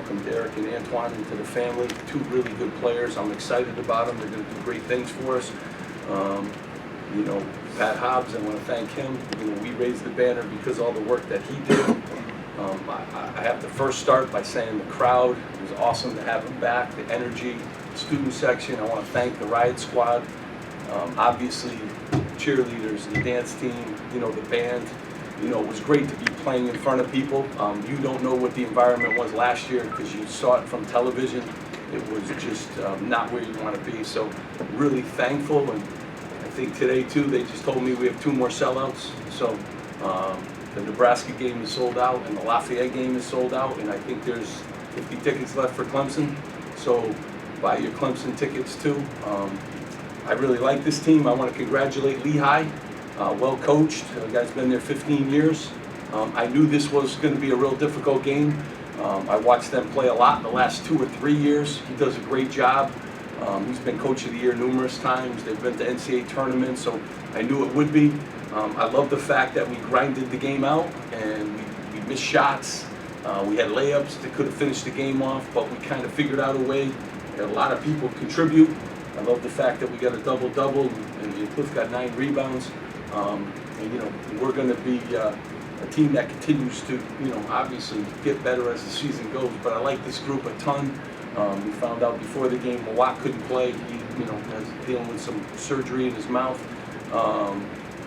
welcome Derek and Antoine into the family. Two really good players. I'm excited about them. They're going to do great things for us. You know, Pat Hobbs, I want to thank him. You know, we raised the banner because of all the work that he did. I have to first start by saying the crowd, it was awesome to have him back, the energy, student section. I want to thank the Riot Squad, obviously cheerleaders, the dance team, you know, the band. You know, it was great to be playing in front of people. You don't know what the environment was last year because you saw it from television. It was just not where you want to be. So really thankful, and I think today too, they just told me we have 2 more sellouts. So the Nebraska game is sold out and the Lafayette game is sold out, and I think there's 50 tickets left for Clemson. So buy your Clemson tickets too. I really like this team. I want to congratulate Lehigh. Well coached. The guy's been there 15 years. I knew this was going to be a real difficult game. I watched them play a lot in the last 2 or 3 years. He does a great job. He's been coach of the year numerous times. They've been to NCAA tournaments, so I knew it would be. I love the fact that we grinded the game out and we missed shots. We had layups that could have finished the game off, but we kind of figured out a way. We had a lot of people contribute. I love the fact that we got a double-double and Cliff got 9 rebounds. And you know, we're going to be a team that continues to, you know, obviously get better as the season goes. But I like this group a ton. We found out before the game, Mawat couldn't play. He, you know, was dealing with some surgery in his mouth.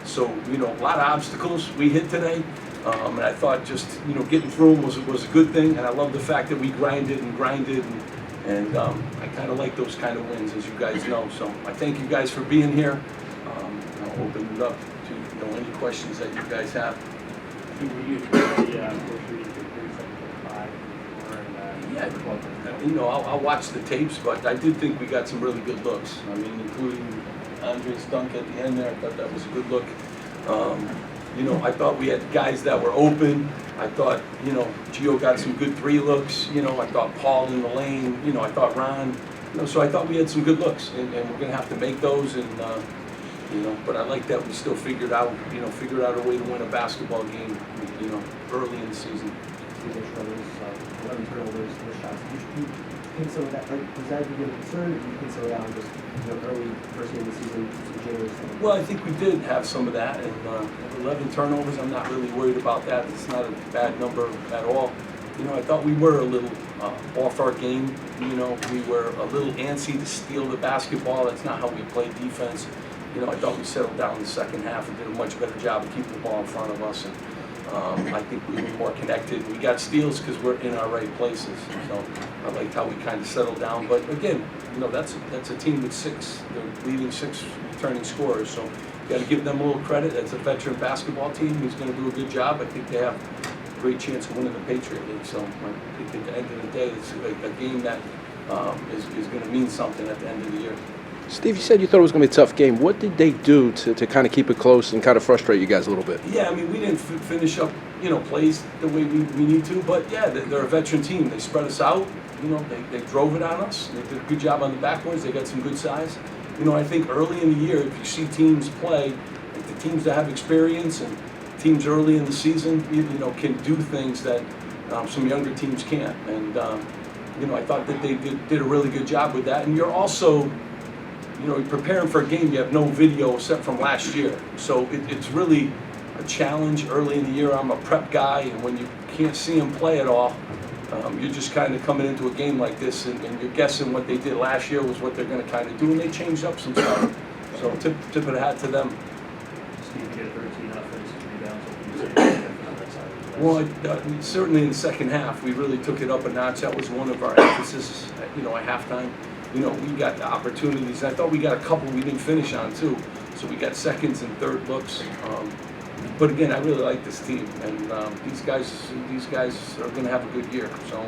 So, you know, a lot of obstacles we hit today. And I thought just, you know, getting through them was a good thing. And I love the fact that we grinded. And I kind of like those kind of wins, as you guys know. So I thank you guys for being here. I'll open it up to, you know, any questions that you guys have. Yeah, you know, I'll watch the tapes, but I did think we got some really good looks. I mean, including Andre's dunk at the end there. I thought that was a good look. You know, I thought we had guys that were open. I thought, you know, Gio got some good 3 looks. You know, I thought Paul in the lane. You know, I thought Ron. You know, so I thought we had some good looks, and we're going to have to make those. And you know, but I like that we still figured out a way to win a basketball game, you know, early in the season. 11 turnovers, no shots. Do you think some of that, was that a big concern, or do you think some of that was just, you know, early first game of the season, January 7th? Well, I think we did have some of that, and 11 turnovers, I'm not really worried about that. It's not a bad number at all. You know, I thought we were a little off our game. You know, we were a little antsy to steal the basketball. That's not how we play defense. You know, I thought we settled down in the second half and did a much better job of keeping the ball in front of us. And I think we were more connected. We got steals because we're in our right places. So I liked how we kind of settled down. But again, you know, that's a team with 6, they're leading 6 returning scorers. So you got to give them a little credit. That's a veteran basketball team who's going to do a good job. I think they have a great chance of winning the Patriot League. So I think at the end of the day, it's a game that is going to mean something at the end of the year. Steve, you said you thought it was going to be a tough game. What did they do to kind of keep it close and kind of frustrate you guys a little bit? Yeah, I mean, we didn't finish up, you know, plays the way we need to, but yeah, they're a veteran team. They spread us out, you know, they drove it on us. They did a good job on the backboards. They got some good size. You know, I think early in the year, if you see teams play, like the teams that have experience and teams early in the season, you know, can do things that some younger teams can't. And, you know, I thought that they did a really good job with that. And you're also, you know, preparing for a game, you have no video except from last year. So it's really a challenge early in the year. I'm a prep guy, and when you can't see them play at all, you're just kind of coming into a game like this, and you're guessing what they did last year was what they're going to kind of do, and they changed up some stuff. So tip of the hat to them. Steve, you get 13 offensive rebounds. Well, certainly in the second half, we really took it up a notch. That was one of our emphasis, you know, at halftime. You know, we got the opportunities. I thought we got a couple we didn't finish on too. So we got seconds and third looks. But again, I really like this team, and these guys are going to have a good year. So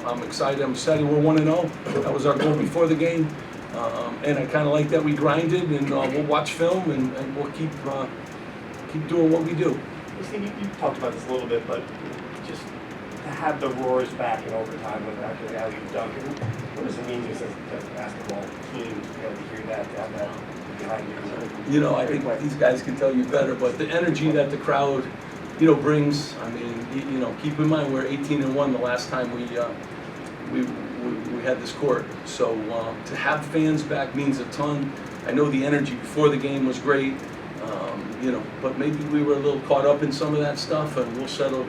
I'm excited. I'm excited. We're 1-0. That was our goal before the game, and I kind of like that we grinded, and we'll watch film, and we'll keep doing what we do. Steve, you talked about this a little bit, but just to have the Roars back in overtime with actually how you dunk it, what does it mean just as a basketball team to be able to hear that, to have that behind you? You know, I think these guys can tell you better, but the energy that the crowd, you know, brings. I mean, you know, keep in mind we're 18-1 the last time we had this court. So to have fans back means a ton. I know the energy before the game was great, you know, but maybe we were a little caught up in some of that stuff, and we'll settle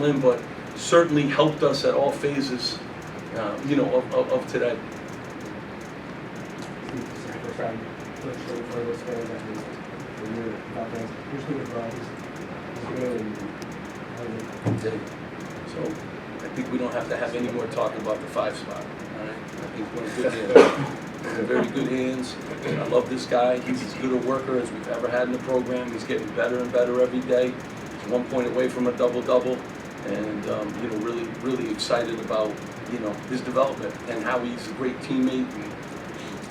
in. But certainly helped us at all phases, you know, of today. First round, Butch, for those fans that when you're about fans, you're still with Brian. He's good and So I think we don't have to have any more talk about the 5 spot. All right? I think we're in good hands. We're in very good hands. I love this guy. He's as good a worker as we've ever had in the program. He's getting better and better every day. He's 1 point away from a double-double, and you know, really excited about, you know, his development and how he's a great teammate. And,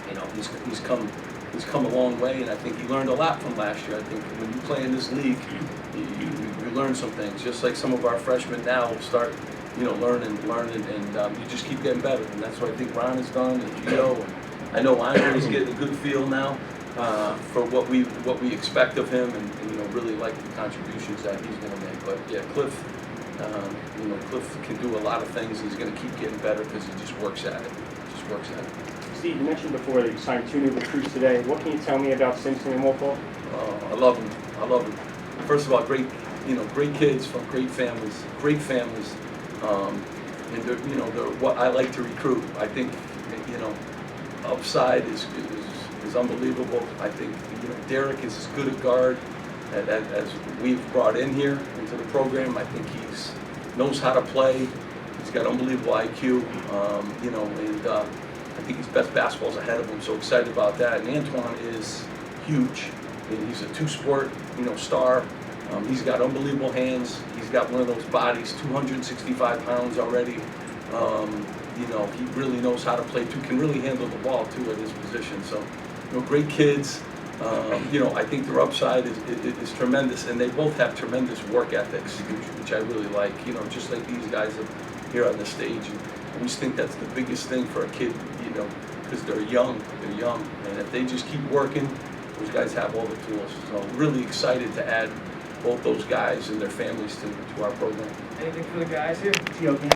you know, he's come a long way, and I think he learned a lot from last year. I think when you play in this league, you learn some things. Just like some of our freshmen now will start, you know, learning, and you just keep getting better. And that's what I think Ron has done, and Gio. And I know Andre's getting a good feel now for what we expect of him, and you know, really like the contributions that he's going to make. But yeah, Cliff, you know, Cliff can do a lot of things. He's going to keep getting better because he just works at it. Steve, you mentioned before that you signed 2 new recruits today. What can you tell me about Simpson and Wolfall? I love them. First of all, great kids from great families, and they're, you know, they're what I like to recruit. I think, you know, upside is unbelievable. I think, you know, Derek is as good a guard as we've brought in here into the program. I think he's knows how to play. He's got unbelievable IQ, you know, and I think his best basketball's ahead of him. So excited about that. And Antoine is huge. And he's a 2-sport, you know, star. He's got unbelievable hands. He's got one of those bodies, 265 pounds already. You know, he really knows how to play too. Can really handle the ball too at his position. So, you know, great kids. You know, I think their upside is tremendous, and they both have tremendous work ethics, which I really like. You know, just like these guys here on the stage. And I just think that's the biggest thing for a kid, you know, because they're young, and if they just keep working, those guys have all the tools. So really excited to add both those guys and their families to our program. Anything for the guys here?